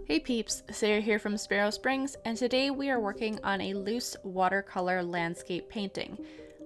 Hey peeps, Sara here from Sparrow Springs, and today we are working on a loose watercolor landscape painting.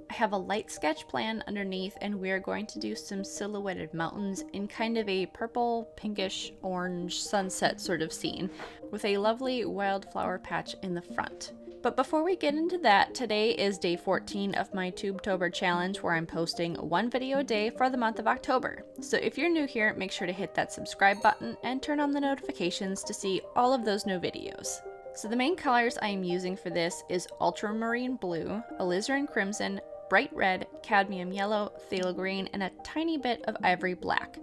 I have a light sketch plan underneath, and we are going to do some silhouetted mountains in kind of a purple, pinkish, orange sunset sort of scene, with a lovely wildflower patch in the front. But before we get into that, today is day 14 of my Tubetober challenge, where I'm posting one video a day for the month of October. So if you're new here, make sure to hit that subscribe button and turn on the notifications to see all of those new videos. So the main colors I am using for this is ultramarine blue, alizarin crimson, bright red, cadmium yellow, phthalo green, and a tiny bit of ivory black.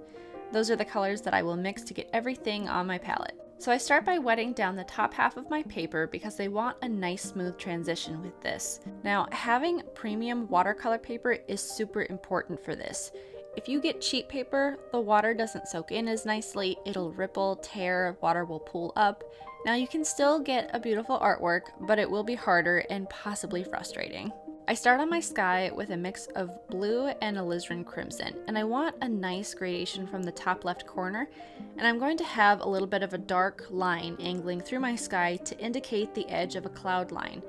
Those are the colors that I will mix to get everything on my palette. So I start by wetting down the top half of my paper because I want a nice smooth transition with this. Now, having premium watercolor paper is super important for this. If you get cheap paper, the water doesn't soak in as nicely, it'll ripple, tear, water will pool up. Now you can still get a beautiful artwork, but it will be harder and possibly frustrating. I start on my sky with a mix of blue and alizarin crimson, and I want a nice gradation from the top left corner, and I'm going to have a little bit of a dark line angling through my sky to indicate the edge of a cloud line,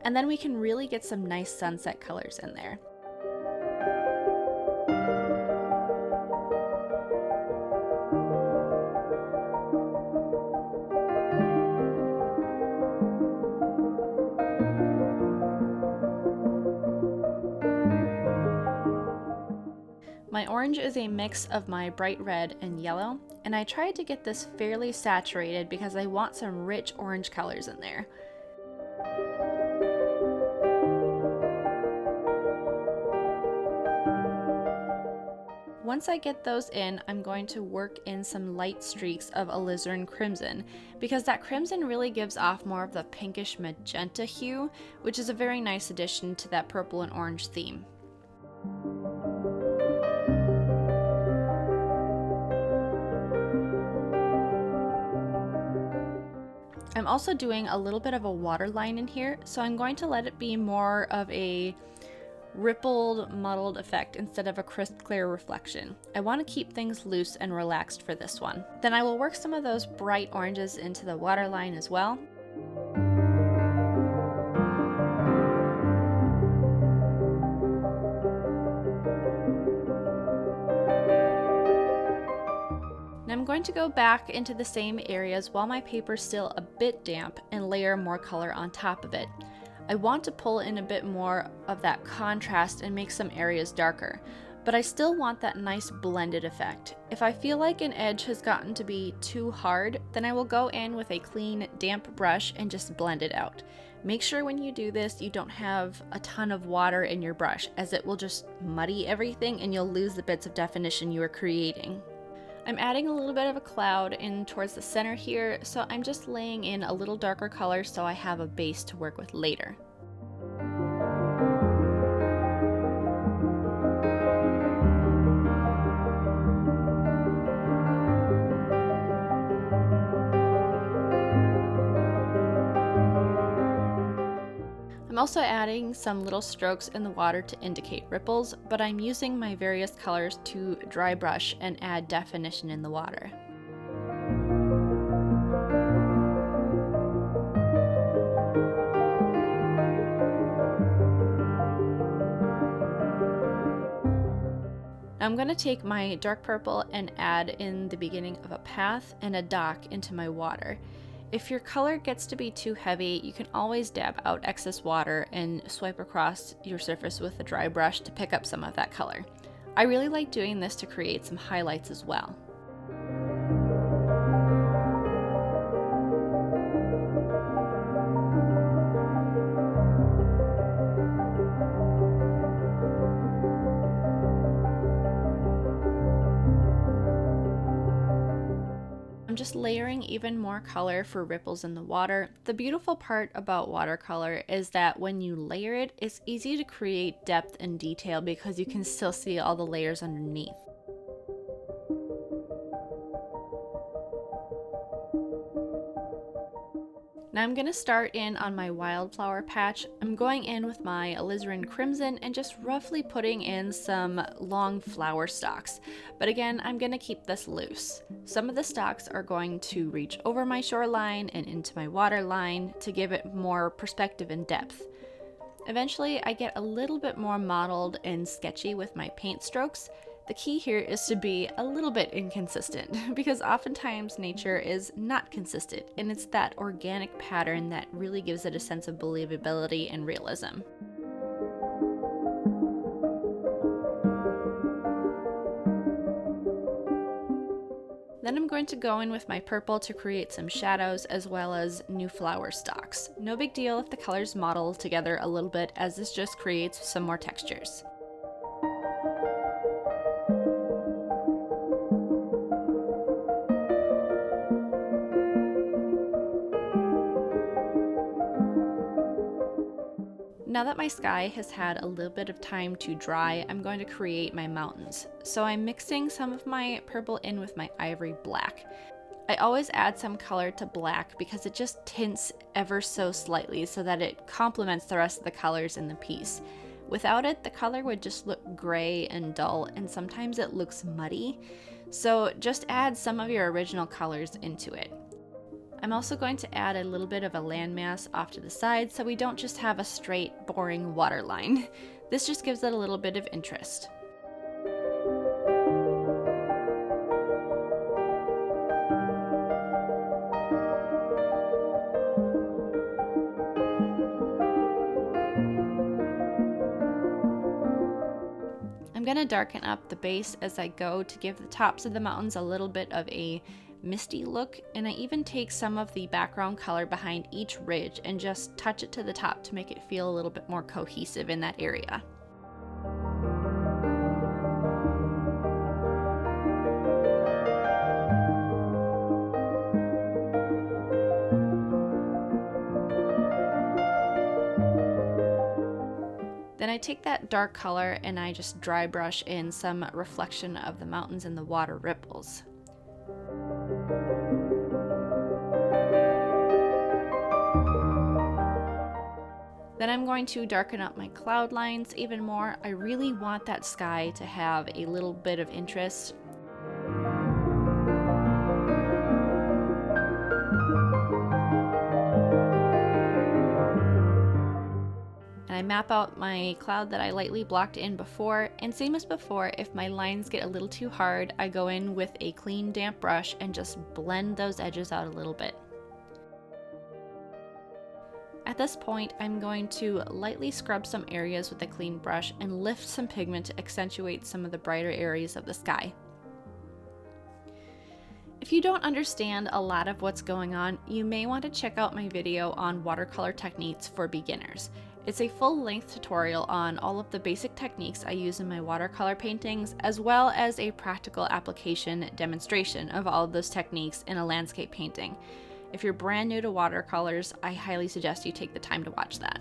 and then we can really get some nice sunset colors in there. My orange is a mix of my bright red and yellow, and I tried to get this fairly saturated because I want some rich orange colors in there. Once I get those in, I'm going to work in some light streaks of alizarin crimson, because that crimson really gives off more of the pinkish magenta hue, which is a very nice addition to that purple and orange theme. I'm also doing a little bit of a water line in here, so I'm going to let it be more of a rippled, muddled effect instead of a crisp, clear reflection. I want to keep things loose and relaxed for this one. Then I will work some of those bright oranges into the water line as well. I'm going to go back into the same areas while my paper's still a bit damp and layer more color on top of it. I want to pull in a bit more of that contrast and make some areas darker, but I still want that nice blended effect. If I feel like an edge has gotten to be too hard, then I will go in with a clean, damp brush and just blend it out. Make sure when you do this, you don't have a ton of water in your brush, as it will just muddy everything and you'll lose the bits of definition you are creating. I'm adding a little bit of a cloud in towards the center here, so I'm just laying in a little darker color so I have a base to work with later. I'm also adding some little strokes in the water to indicate ripples, but I'm using my various colors to dry brush and add definition in the water. I'm going to take my dark purple and add in the beginning of a path and a dock into my water. If your color gets to be too heavy, you can always dab out excess water and swipe across your surface with a dry brush to pick up some of that color. I really like doing this to create some highlights as well. I'm just layering even more color for ripples in the water. The beautiful part about watercolor is that when you layer it, it's easy to create depth and detail because you can still see all the layers underneath. Now I'm going to start in on my Wildflower Patch. I'm going in with my alizarin crimson and just roughly putting in some long flower stalks. But again, I'm going to keep this loose. Some of the stalks are going to reach over my shoreline and into my water line to give it more perspective and depth. Eventually, I get a little bit more mottled and sketchy with my paint strokes. The key here is to be a little bit inconsistent because oftentimes nature is not consistent, and it's that organic pattern that really gives it a sense of believability and realism. Then I'm going to go in with my purple to create some shadows as well as new flower stalks. No big deal if the colors mottle together a little bit, as this just creates some more textures. Now that my sky has had a little bit of time to dry, I'm going to create my mountains. So I'm mixing some of my purple in with my ivory black. I always add some color to black because it just tints ever so slightly so that it complements the rest of the colors in the piece. Without it, the color would just look gray and dull, and sometimes it looks muddy. So just add some of your original colors into it. I'm also going to add a little bit of a landmass off to the side so we don't just have a straight, boring water line. This just gives it a little bit of interest. I'm going to darken up the base as I go to give the tops of the mountains a little bit of a misty look, and I even take some of the background color behind each ridge and just touch it to the top to make it feel a little bit more cohesive in that area. Then I take that dark color and I just dry brush in some reflection of the mountains and the water ripples. Then I'm going to darken up my cloud lines even more. I really want that sky to have a little bit of interest. And I map out my cloud that I lightly blocked in before, and same as before, if my lines get a little too hard, I go in with a clean damp brush and just blend those edges out a little bit. At this point, I'm going to lightly scrub some areas with a clean brush and lift some pigment to accentuate some of the brighter areas of the sky. If you don't understand a lot of what's going on, you may want to check out my video on watercolor techniques for beginners. It's a full-length tutorial on all of the basic techniques I use in my watercolor paintings, as well as a practical application demonstration of all of those techniques in a landscape painting. If you're brand new to watercolors, I highly suggest you take the time to watch that.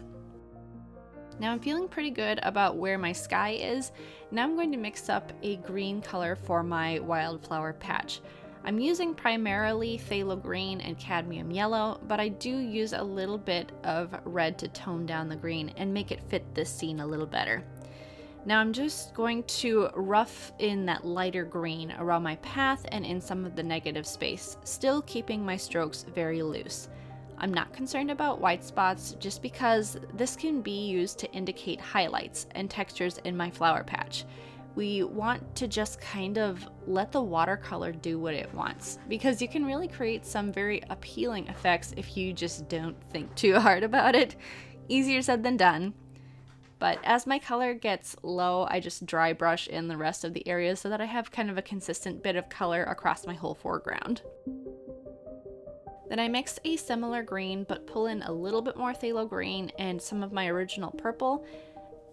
Now I'm feeling pretty good about where my sky is. Now I'm going to mix up a green color for my Wildflower Patch. I'm using primarily phthalo green and cadmium yellow, but I do use a little bit of red to tone down the green and make it fit this scene a little better. Now I'm just going to rough in that lighter green around my path and in some of the negative space, still keeping my strokes very loose. I'm not concerned about white spots just because this can be used to indicate highlights and textures in my flower patch. We want to just kind of let the watercolor do what it wants, because you can really create some very appealing effects if you just don't think too hard about it. Easier said than done. But as my color gets low, I just dry brush in the rest of the areas so that I have kind of a consistent bit of color across my whole foreground. Then I mix a similar green, but pull in a little bit more phthalo green and some of my original purple,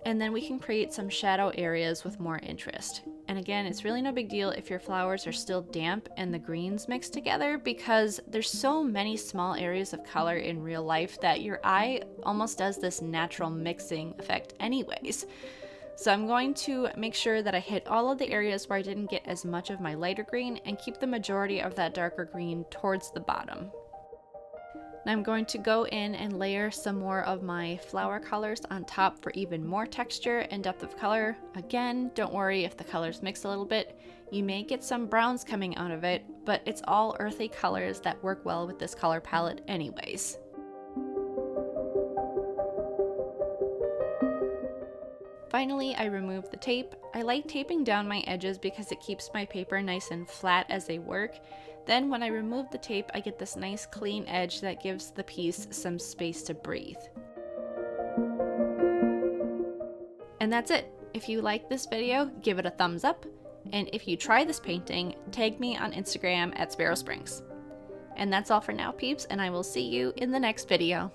and then we can create some shadow areas with more interest. And again, it's really no big deal if your flowers are still damp and the greens mix together, because there's so many small areas of color in real life that your eye almost does this natural mixing effect anyways. So I'm going to make sure that I hit all of the areas where I didn't get as much of my lighter green and keep the majority of that darker green towards the bottom. Now I'm going to go in and layer some more of my flower colors on top for even more texture and depth of color. Again, don't worry if the colors mix a little bit. You may get some browns coming out of it, but it's all earthy colors that work well with this color palette anyways. Finally, I removed the tape. I like taping down my edges because it keeps my paper nice and flat as they work. Then when I remove the tape, I get this nice clean edge that gives the piece some space to breathe. And that's it. If you like this video, give it a thumbs up. And if you try this painting, tag me on Instagram at Sparrow Springs. And that's all for now, peeps, and I will see you in the next video.